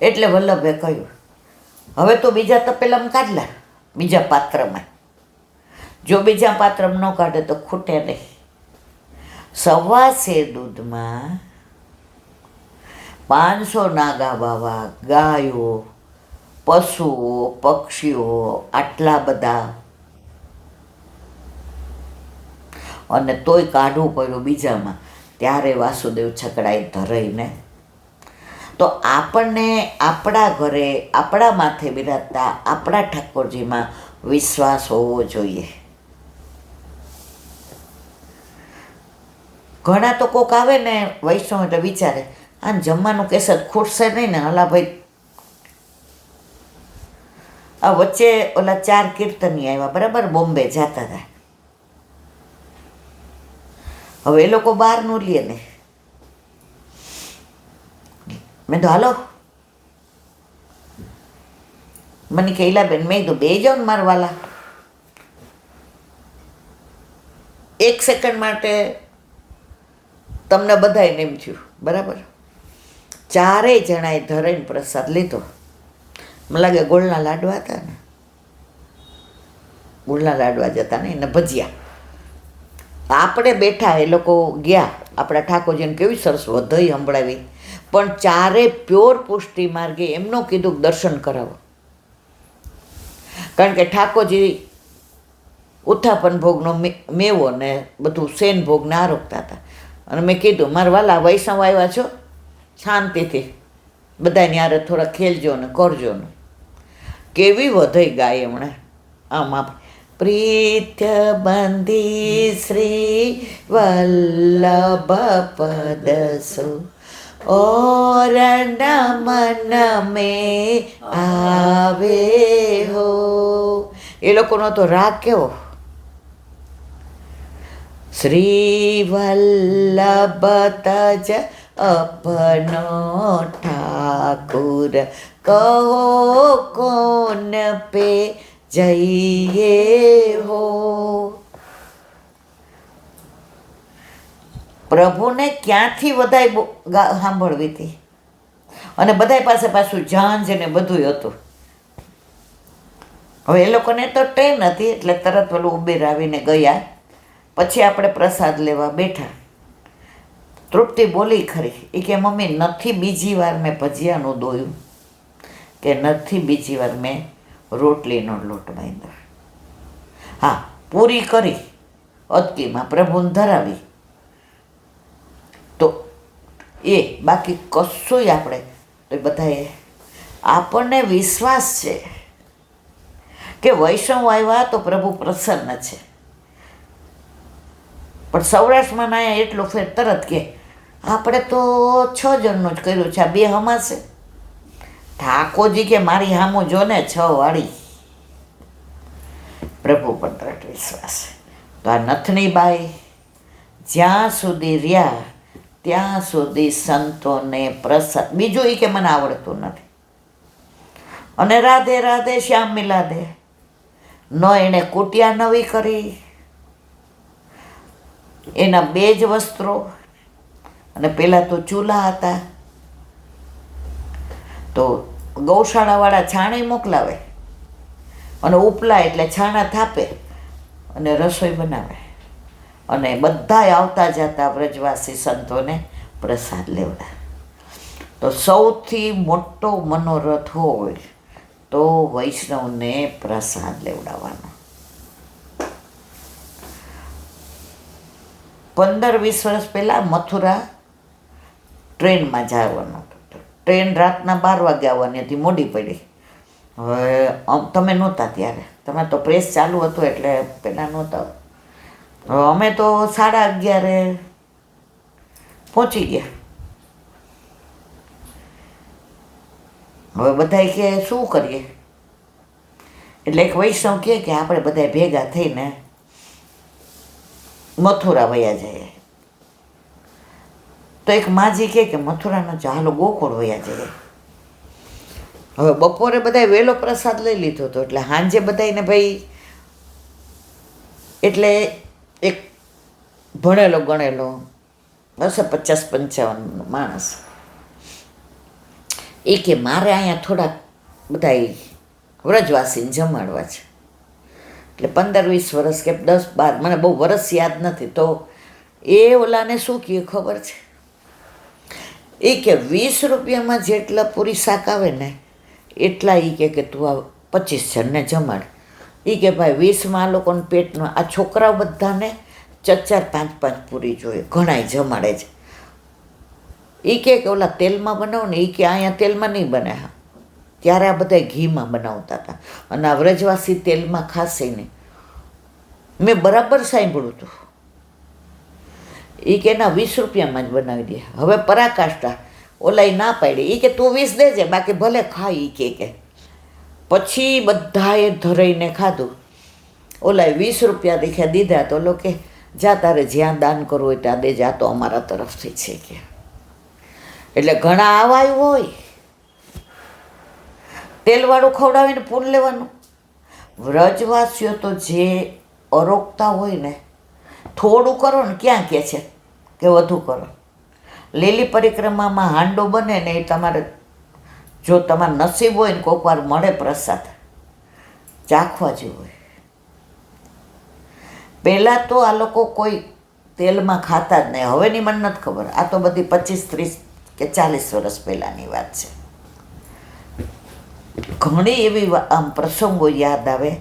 એટલે વલ્લભે કહ્યું, હવે તો બીજા તપેલામાં કાઢલા, બીજા પાત્રમાં. જો બીજા પાત્રમાં ન કાઢે તો ખૂટે નહીં. 1.25 સેર દૂધમાં 500 નાગા બાવા, ગાયો, પશુઓ, પક્ષીઓ, આટલા બધા, અને તોય કાઢવું પડ્યું બીજામાં. ત્યારે વાસુદેવ છકડાઈ ધરાઈને. તો આપણને આપણા ઘરે, આપણા માથે બિરાજતા આપણા ઠાકોરજીમાં વિશ્વાસ હોવો જોઈએ. ઘણા તો કોક આવે ને વૈષ્ણવ એટલે વિચારે, આને જમવાનું કહેશે ખૂટશે નહીં ને. હલા ભાઈ, આ વચ્ચે ઓલા 4 કીર્તની આવ્યા, બરાબર, બોમ્બે જતા હતા. હવે એ લોકો બહારનું લે ને. મેં તો હાલો, મને કહેલા બેન, મેં કીધું બે જાઓ ને મારા વાલા. 1 સેકન્ડ માટે તમને બધાને એમ થયું, બરાબર. 4 જણાએ ધરાઈને પ્રસાદ લીધો. મને લાગે ગોળના લાડવા હતા ને, ગોળના લાડવા જતા ને, એને ભજીયા. આપણે બેઠા, એ લોકો ગયા, આપણા ઠાકોરજીને કેવી સરસ વધઈ સંભળાવી. પણ 4 પ્યોર પુષ્ટિ માર્ગે એમનું કીધું દર્શન કરાવો. કારણ કે ઠાકોરજી ઉત્થાપન ભોગનો મેવો ને બધું સેન ભોગને આરોગતા હતા. અને મેં કીધું, મારા વાલા વૈષ્ણવ આવ્યા છો, શાંતિથી બધાની યારે થોડા ખેલજો ને કરજો ને. કેવી વધઈ ગાય એમણે. આમ પ્રીત્ય બંધી શ્રી વલ્લભ પદસો और નમન में આવે હો. એ લોકોનો તો રાગ કેવો, શ્રી વલ્લભ તજ અપનો ઠાકુર, કહો કોન પે જઈએ હો. પ્રભુને ક્યાંથી વધાય સાંભળવી હતી. અને બધાય પાસે પાછું ઝાંઝ ને બધું હતું. હવે એ લોકોને તો ટ્રેન હતી એટલે તરત પેલું ઉબેર આવીને ગયા. પછી આપણે પ્રસાદ લેવા બેઠા. તૃપ્તિ બોલી ખરી, એ કે મમ્મી નથી બીજી વાર મેં ભજીયાનું દોયું, કે નથી બીજી વાર મેં રોટલીનો લોટ બાંધ્યો. હા, પૂરી કરી અદકીમાં પ્રભુને ધરાવી. તો એ બાકી કશુંય આપણે તો બધાએ આપણને વિશ્વાસ છે કે વૈષ્ણવ આવ્યા તો પ્રભુ પ્રસન્ન છે. પણ સૌરાષ્ટ્રમાં ના એટલો ફેર તરત કે આપણે તો 6 જણનું જ કર્યું છે, આ 2 હમાશે. ઠાકોરજી કે મારી હામું જો ને 6 વાળી. પ્રભુ પર દ્રઢ વિશ્વાસ. તો આ નથની બાઈ જ્યાં સુધી રહ્યા ત્યાં સુધી સંતોને પ્રસાદ, બીજું એ કે મને આવડતું નથી. અને રાધે રાધે શ્યામ મિલાદે ન એણે કુટિયા નવી કરી, એના 2 જ વસ્ત્રો. અને પહેલાં તો ચૂલા હતા, તો ગૌશાળાવાળા છાણી મોકલાવે અને ઉપલા એટલે છાણા થાપે અને રસોઈ બનાવે. અને બધાય આવતા જતા વ્રજવાસી સંતોને પ્રસાદ લેવડા. તો સૌથી મોટો મનોરથ હોય તો વૈષ્ણવને પ્રસાદ લેવડાવવાનો. 15-20 વર્ષ પહેલાં મથુરા ટ્રેનમાં જવાનું હતું. ટ્રેન રાતના 12 વાગે આવવાની હતી, મોડી પડી. હવે તમે નહોતા ત્યારે, તમે તો પ્રેસ ચાલુ હતું એટલે પહેલાં નહોતા. હવે અમે તો 11:30 પહોંચી ગયા. હવે બધાય કે શું કરીએ, એટલે એક વૈષ્ણવ કહે કે આપણે બધા ભેગા થઈને મથુરા વયા જઈએ. તો એક માજી કહે કે મથુરાનો ચાલો ગોકુળ વયા જઈએ. હવે બપોરે બધાએ વહેલો પ્રસાદ લઈ લીધો હતો એટલે સાંજે બધાને ભાઈ, એટલે એક ભણેલો ગણેલો હશે 50-55 માણસ, એ કે મારે અહીંયા થોડાક બધા વ્રજવાસીને જમાડવા છે. એટલે 15-20 વર્ષ કે 10-12, મને બહુ વર્ષ યાદ નથી. તો એ ઓલાને શું કહે ખબર છે? એ કે 20 રૂપિયામાં જેટલા પૂરી શાક આવે ને એટલા એ કે તું આ 25 જણને જમાડ. એ કે ભાઈ 20માં આ લોકોને પેટમાં, આ છોકરાઓ બધાને 4-4, 5-5 પૂરી જોઈએ, ઘણાય જમાડે છે. એ કે ઓલા તેલમાં બનાવો ને, એ કે અહીંયા તેલમાં નહીં બને. હા, ત્યારે આ બધા ઘીમાં બનાવતા હતા અને આ વ્રજવાસી તેલમાં ખાશે નહીં. મેં બરાબર સાંભળ્યું હતું. એ કે ના 20 રૂપિયામાં જ બનાવી દે. હવે પરાકાષ્ઠા ઓલાય ના પાડી. એ કે તું 20 દેજે, બાકી ભલે ખાઈ. કે પછી બધાએ ધરાઈને ખાધું. ઓલાએ 20 રૂપિયા દેખ્યા દીધા તો ઓલો કે જા તારે જ્યાં દાન કરવું હોય ત્યાં દેજે, આ તો અમારા તરફથી છે કે. એટલે ઘણા આવાયું હોય તેલવાળું ખવડાવીને પૂન લેવાનું. વ્રજવાસીઓ તો જે અરોગતા હોય ને, થોડું કરો ને ક્યાં કહે છે કે વધુ કરો. લીલી પરિક્રમામાં હાંડો બને ને એ તમારે, જો તમારે નસીબ હોય ને કોઈક વાર મળે પ્રસાદ, ચાખવા જેવું હોય. પહેલાં તો આ લોકો કોઈ તેલમાં ખાતા જ નહીં. હવેની મને નથી ખબર, આ તો બધી 25, 30 કે 40 વર્ષ પહેલાંની વાત છે. ઘણી એવી આમ પ્રસંગો યાદ આવે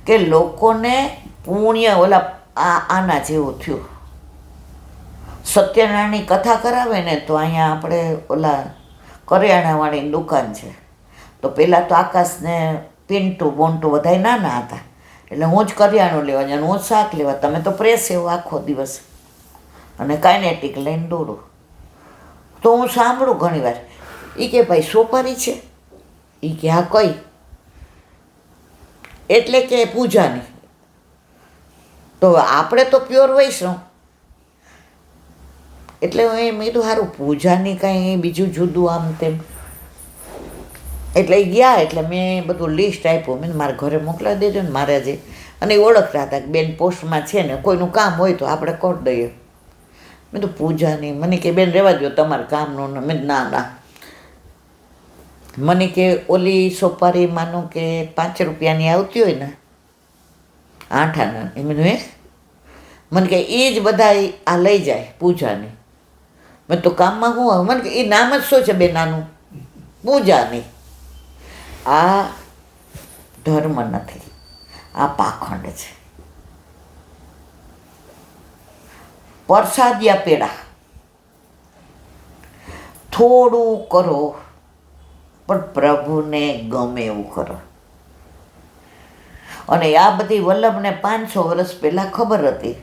કે લોકોને પુણ્ય ઓલા આના જેવું થયું. સત્યનારાયણની કથા કરાવે ને તો અહીંયા આપણે ઓલા કરિયાણાવાળીની દુકાન છે, તો પહેલાં તો આકાશને પિન્ટુ બોન્ટુ બધાય નાના હતા. એટલે હું જ કરિયાણું લેવા જાય, હું જ શાક લેવા, તમે તો પ્રેસ એવો આખો દિવસ અને કાઇનેટિક લઈને દોડું. તો હું સાંભળું ઘણી વાર, એ કે ભાઈ સોપારી છે? એ કે હા કઈ? એટલે કે પૂજાની. તો આપણે તો પ્યોર વૈષ્ણવ, એટલે હું એમ કીધું સારું પૂજાની કાંઈ બીજું જુદું આમ તેમ. એટલે એ ગયા, એટલે મેં બધું લિસ્ટ આપ્યું. મેં મારા ઘરે મોકલાવી દેજો ને મારે જે. અને એ ઓળખતા હતા કે બેન પોસ્ટમાં છે ને, કોઈનું કામ હોય તો આપણે કરી દઈએ. મેં તો પૂજાની. મને કે બેન રહેવા દો તમારે કામનું. મેં ના ના, મને કે ઓલી સોપારી માનો કે 5 રૂપિયાની આવતી હોય ને, 8 આના, એ મેં મને કે એ જ બધા આ લઈ જાય પૂજાની. મેં તો કામમાં શું આવે? મને કે એ નામ જ શું છે બેનાનું? પૂજાની. આ ધર્મ નથી, આ પાખંડ છે. પ્રસાદિયા પેડા થોડું કરો પણ પ્રભુને ગમે એવું કરો. અને આ બધી વલ્લભને 500 વર્ષ પહેલાં ખબર હતી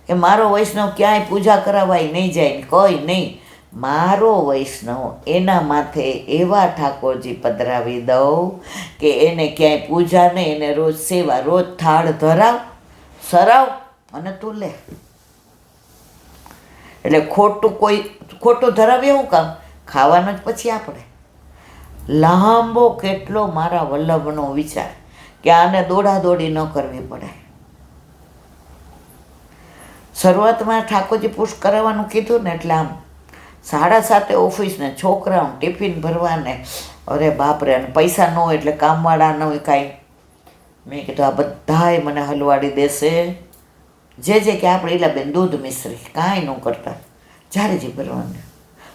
કે મારો વૈષ્ણવ ક્યાંય પૂજા કરાવાય નહીં જાય, કંઈ નહીં. મારો વૈષ્ણવ એના માથે એવા ઠાકોરજી પધરાવી દઉં કે એને ક્યાંય પૂજા નહીં, એને રોજ સેવા, રોજ થાળ ધરાવ, સરાવ અને તું લે. એટલે ખોટું ધરાવીએ શું કામ? ખાવાનું જ પછી આપણે. લાંબો કેટલો મારા વલ્લભનો વિચાર કે આને દોડાદોડી ન કરવી પડે. શરૂઆતમાં ઠાકોરજી પુષ્ટ કરાવવાનું કીધું ને, એટલે આમ 7:30 ઓફિસને, છોકરાઓને ટિફિન ભરવાને, અરે બાપરે, અને પૈસા ન હોય એટલે કામવાળા ન હોય કાંઈ. મેં કીધું આ બધાય મને હલવાડી દેશે. જે કે આપણે એલા બેન દૂધ મિશ્રી કાંઈ ન કરતા, જારેજી ભરવાનું,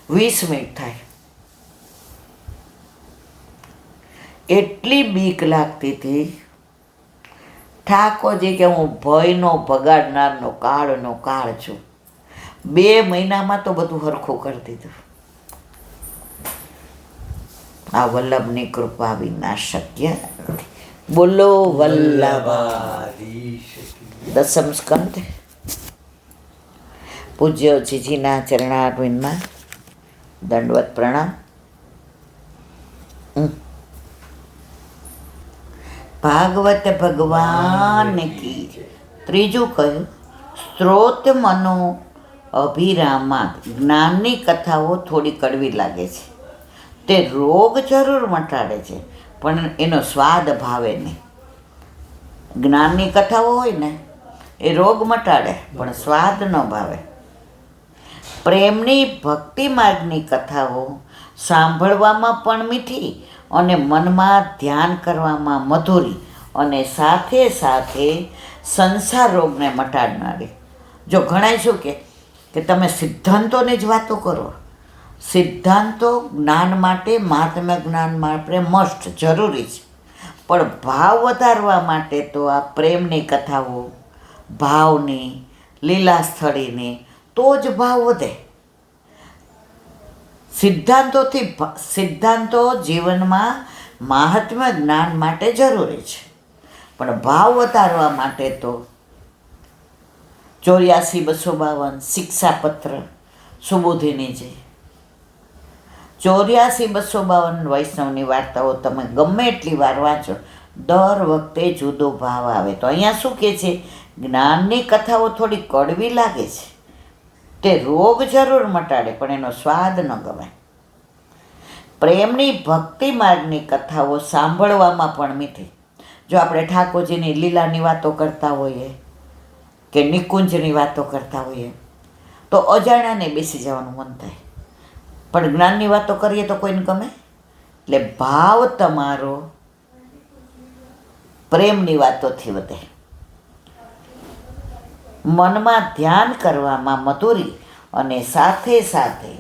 20 મિનિટ થાય. એટલી બીક લાગતી હતી. ઠાકોરજી કે હું ભયનો ભગાડનારનો કાળનો કાળ છું. 2 મહિનામાં તો બધું હરખું કરી દીધું. આ વલ્લભની કૃપા વિના શક્ય નથી. બોલો વલ્લભાધીશ. 10મ સ્કંદ. પૂજ્ય જીજીના ચરણારવિંદમાં દંડવત પ્રણામ. ભાગવત ભગવાન કી. ત્રીજું કહ્યું, સ્ત્રોત મનો અભિરામા. જ્ઞાનની કથાઓ થોડી કડવી લાગે છે. તે રોગ જરૂર મટાડે છે પણ એનો સ્વાદ ભાવે નહીં. જ્ઞાનની કથાઓ હોય ને એ રોગ મટાડે પણ સ્વાદ ન ભાવે. પ્રેમની ભક્તિ માર્ગની કથાઓ સાંભળવામાં પણ મીઠી અને મનમાં ધ્યાન કરવામાં મધુરી અને સાથે સાથે સંસાર રોગને મટાડનારી. જો ઘણાય શું કે તમે સિદ્ધાંતોની જ વાતો કરો. સિદ્ધાંતો જ્ઞાન માટે, મહાત્મ્ય જ્ઞાન માટે મસ્ત જરૂરી છે, પણ ભાવ વધારવા માટે તો આ પ્રેમની કથાઓ, ભાવની, લીલા સ્થળીની, તો જ ભાવ વધે. સિદ્ધાંતો જીવનમાં મહાત્મ્ય જ્ઞાન માટે જરૂરી છે, પણ ભાવ વધારવા માટે તો 84-252 શિક્ષાપત્ર સુબોધિની છે. 84-252 વૈષ્ણવની વાર્તાઓ તમે ગમે એટલી વાર વાંચો, દર વખતે જુદો ભાવ આવે. તો અહીંયા શું કહે છે? જ્ઞાનની કથાઓ થોડી કડવી લાગે છે, તે રોગ જરૂર મટાડે પણ એનો સ્વાદ ન ગમે. પ્રેમની ભક્તિ માર્ગની કથાઓ સાંભળવામાં પણ મીઠી. જો આપણે ઠાકોરજીની લીલાની વાતો કરતા હોઈએ કે નિકુંજની વાતો કરતા હોઈએ તો અજાણ્યાને બેસી જવાનું મન થાય, પણ જ્ઞાનની વાતો કરીએ તો કોઈને ગમે. એટલે ભાવ તમારો પ્રેમની વાતોથી વધે. મનમાં ધ્યાન કરવામાં મધુરી અને સાથે સાથે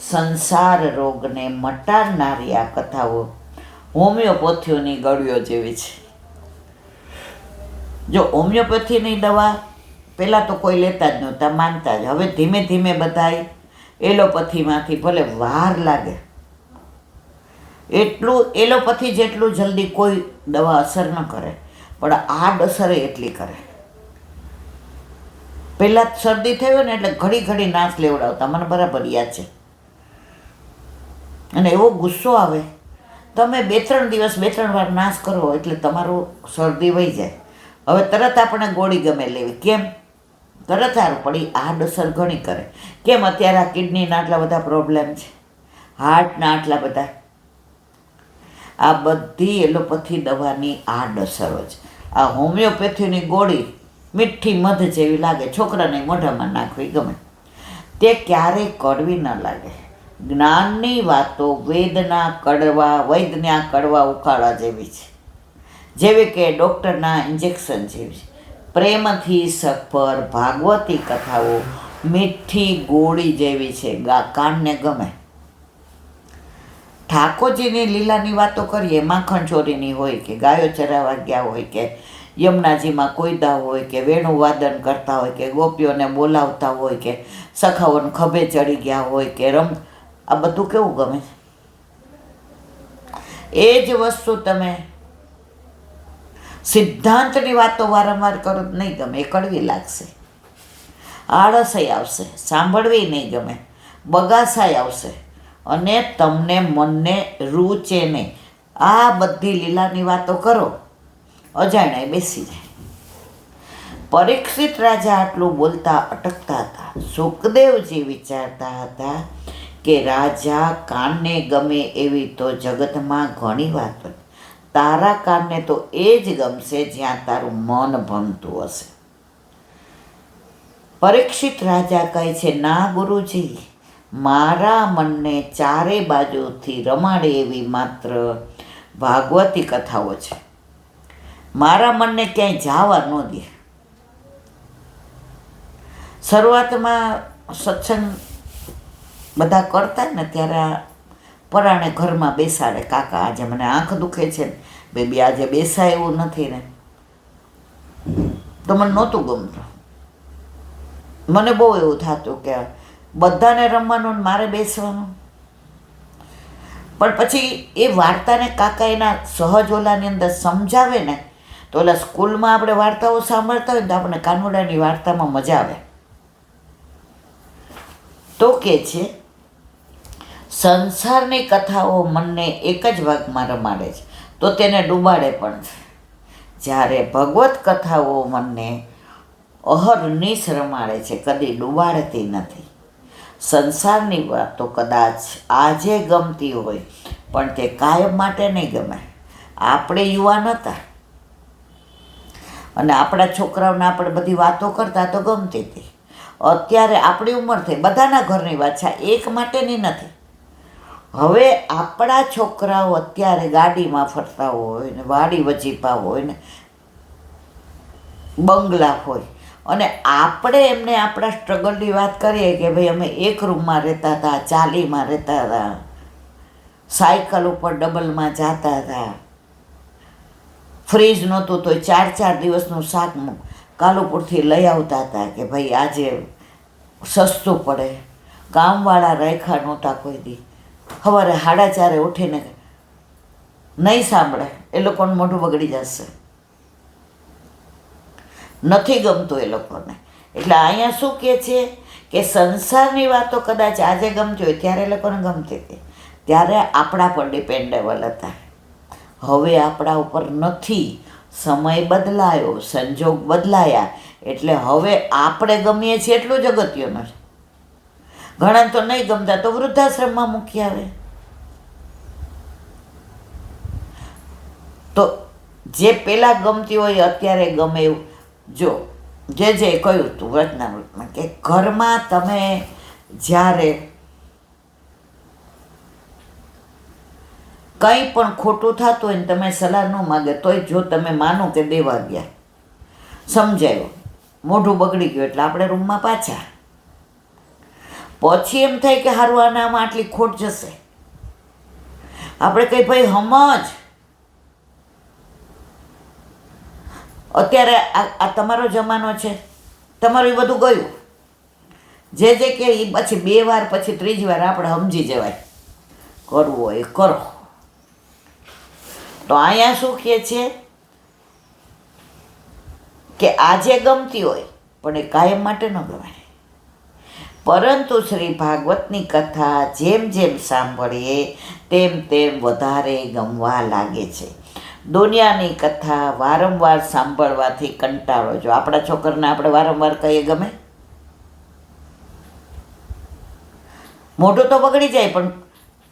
સંસાર રોગને મટાડનારી આ કથાઓ હોમિયોપેથીઓની ગળીઓ જેવી છે. જો હોમિયોપેથીની દવા પહેલાં તો કોઈ લેતા જ નહોતા, માનતા જ. હવે ધીમે ધીમે બધાય એલોપથીમાંથી, ભલે વાર લાગે એટલું, એલોપથી જેટલું જલ્દી કોઈ દવા અસર ન કરે, પણ આડઅસર એટલી કરે. પહેલાં શરદી થયો ને એટલે ઘડી ઘડી નાશ લેવડાવતા, મને બરાબર યાદ છે. અને એવો ગુસ્સો આવે, તમે 2-3 દિવસ 2-3 વાર નાશ કરો એટલે તમારું શરદી વહી જાય. હવે તરત આપણે ગોળી ગમે લેવી, કેમ? તરત સારું, પણ એ આડઅસર ઘણી કરે. કેમ? અત્યારે આ કિડનીના આટલા બધા પ્રોબ્લેમ છે, હાર્ટના આટલા બધા, આ બધી એલોપથી દવાની આડઅસરો છે. આ હોમિયોપેથીની ગોળી મીઠી મધ જેવી લાગે, છોકરાને મોઢામાં નાખવી ગમે, તે ક્યારેય કડવી ન લાગે. જ્ઞાનની વાતો વૈદના કડવા ઉકાળા જેવી છે, જેવી કે ડૉક્ટરના ઇન્જેક્શન જેવી છે. પ્રેમથી સફર ભાગવતી કથાઓ મીઠી ગોળી જેવી છે, કાનને ગમે. ઠાકોરજીની લીલાની વાતો કરીએ, માખણ ચોરીની હોય કે ગાયો ચરાવવા ગયા હોય કે યમુનાજીમાં કોયદા હોય કે વેણુ વાદન કરતા હોય કે ગોપીઓને બોલાવતા હોય કે સખાઓને ખભે ચડી ગયા હોય કે આ બધું કેવું ગમે? એ જ વસ્તુ તમે સિદ્ધાંતની વાતો વારંવાર કરો તો નહીં ગમે, એ કડવી લાગશે, આળસાઈ આવશે, સાંભળવી નહીં ગમે, બગાસાઈ આવશે અને તમને મનને રૂચે નહીં. આ બધી લીલાની વાતો કરો, અજાણ્યા બેસી જાય. પરીક્ષિત રાજા આટલું બોલતા અટકતા હતા. સુખદેવજી વિચારતા હતા કે રાજા કાનને ગમે એવી તો જગતમાં ઘણી વાતો, તારા કાનને તો એ જ ગમશે જ્યાં તારું મન ભમતું હશે. પરીક્ષિત રાજા કહે છે, ના ગુરુજી, મારા મનને ચારે બાજુથી રમાડે એવી માત્ર ભાગવતી કથાઓ છે, મારા મનને ક્યાંય જવા ન દે. શરૂઆતમાં સત્સંગ બધા કરતા ને ત્યારે પરાણે ઘરમાં બેસાડે, કાકા આજે મને આંખ દુખે છે ને બેબી આજે બેસાય એવું નથી ને, તો મને નહોતું ગમતું. મને બહુ એવું થતું કે બધાને રમવાનું ને મારે બેસવાનું. પણ પછી એ વાર્તાને કાકા એના સહજ ઓલાની અંદર સમજાવે ને, તો ઓલા સ્કૂલમાં આપણે વાર્તાઓ સાંભળતા હોય ને તો આપણે કાનુડાની વાર્તામાં મજા આવે. તો કે છે, સંસારની કથાઓ મનને એક જ ભાગમાં રમાડે છે તો તેને ડૂબાડે પણ છે, જ્યારે ભગવત કથાઓ મનને અહર્નિશ રમાડે છે, કદી ડૂબાડતી નથી. સંસારની વાતો કદાચ આજે ગમતી હોય પણ તે કાયમ માટે નહીં ગમે. આપણે યુવાન હતા અને આપણા છોકરાઓને આપણે બધી વાતો કરતા તો ગમતી હતી. અત્યારે આપણી ઉંમર થઈ, બધાના ઘરની વાત છે, એક માટેની નથી. હવે આપણા છોકરાઓ અત્યારે ગાડીમાં ફરતા હોય ને વાડી વજીપા હોય ને બંગલા હોય, અને આપણે એમને આપણા સ્ટ્રગલની વાત કરીએ કે ભાઈ અમે એક રૂમમાં રહેતા હતા, ચાલીમાં રહેતા હતા, સાયકલ ઉપર ડબલમાં જતા હતા, ફ્રીજ નહોતું તો 4-4 દિવસનું શાક કાલુપુરથી લઈ આવતા હતા કે ભાઈ આજે સસ્તું પડે, કામવાળા રાખ્યા નહોતા કોઈ દી, સવારે 4:30 ઉઠીને નહીં સાંભળે એ લોકોનું મોઢું બગડી જશે, નથી ગમતું એ લોકોને. એટલે અહીંયા શું કહે છે કે સંસારની વાતો કદાચ આજે ગમતી હોય ત્યારે એ લોકોને ગમતી હતી, ત્યારે આપણા પર ડિપેન્ડેબલ હતા. હવે આપણા ઉપર નથી, સમય બદલાયો, સંજોગ બદલાયા, એટલે હવે આપણે ગમીએ છીએ એટલું જ અગત્યનું છે. ઘણા તો નહીં ગમતા તો વૃદ્ધાશ્રમમાં મૂકી આવે. તો જે પહેલાં ગમતી હોય અત્યારે ગમે એવું. જો જે કહ્યું હતું વચનામૃતમાં કે ઘરમાં તમે જ્યારે કંઈ પણ ખોટું થતું હોય ને તમે સલાહ ન માગે તોય જો તમે માનો કે દેવા ગયા, સમજાયો, મોઢું બગડી ગયું એટલે આપણે રૂમમાં પાછા, પછી એમ થાય કે હારું આનામાં આટલી ખોટ જશે, આપણે કંઈ ભાઈ સમજ, અત્યારે આ તમારો જમાનો છે, તમારું એ બધું ગયું, જે કે એ પછી 2 વાર પછી 3જી વાર આપણે સમજી જવાય, કરવું હોય કરો. તો અહીંયા શું કહે છે કે આજે ગમતી હોય પણ એ કાયમ માટે ન ગવાય. પરંતુ શ્રી ભાગવતની કથા જેમ જેમ સાંભળીએ તેમ તેમ વધારે ગમવા લાગે છે. દુનિયાની કથા વારંવાર સાંભળવાથી કંટાળો. જો આપણા છોકરાને આપણે વારંવાર કહીએ ગમે, મોઢું તો બગડી જાય પણ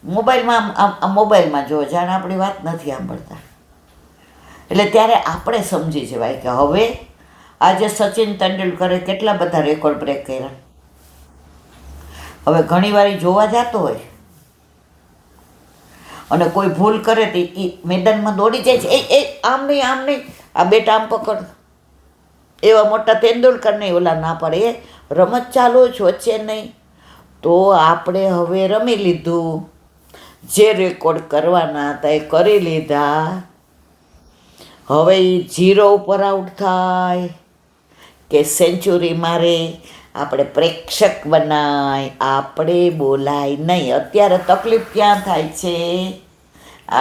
મોબાઈલમાં જો જાણે આપણી વાત નથી સાંભળતા. એટલે ત્યારે આપણે સમજી જવાય કે હવે આજે સચિન તેંડુલકરે કેટલા બધા રેકોર્ડ બ્રેક કર્યા. હવે ઘણીવાર જોવા જતો હોય અને કોઈ ભૂલ કરે તો એ મેદાનમાં દોડી જાય છે, એ આમ નહીં, આ બેટા આમ પકડ. એવા મોટા તેંડુલકર નહીં, ઓલા ના પડે, એ રમત ચાલુ જ વચ્ચે નહીં. તો આપણે હવે રમી લીધું, જે રેકોર્ડ કરવાના હતા એ કરી લીધા. હવે એ 0 ઉપર આઉટ થાય કે સેન્ચુરી મારે, આપણે પ્રેક્ષક બનાય, આપણે બોલાય નહીં. અત્યારે તકલીફ ક્યાં થાય છે,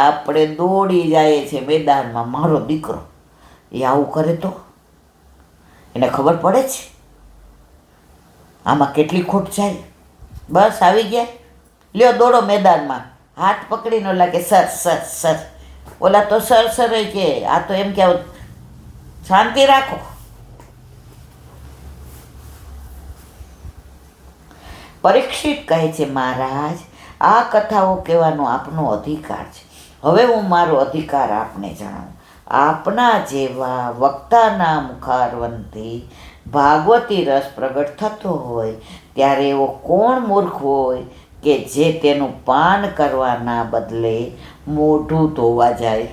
આપણે દોડી જાય છે મેદાનમાં. મારો દીકરો એ આવું કરે તો એને ખબર પડે છે આમાં કેટલી ખોટ જાય. બસ આવી ગયા, લ્યો દોડો મેદાનમાં, હાથ પકડીને ઓલા કે સર, ઓલા તો સર કે આ તો એમ કે શાંતિ રાખો. પરીક્ષિત કહે છે, મહારાજ આ કથાઓ કહેવાનો આપનો અધિકાર છે. હવે હું મારો અધિકાર આપને જણાવું. આપના જેવા વક્તાના મુખારવંતથી ભાગવતી રસ પ્રગટ થતો હોય ત્યારે એવો કોણ મૂર્ખ હોય કે જે તેનું પાન કરવાના બદલે મોઢું ધોવા જાય.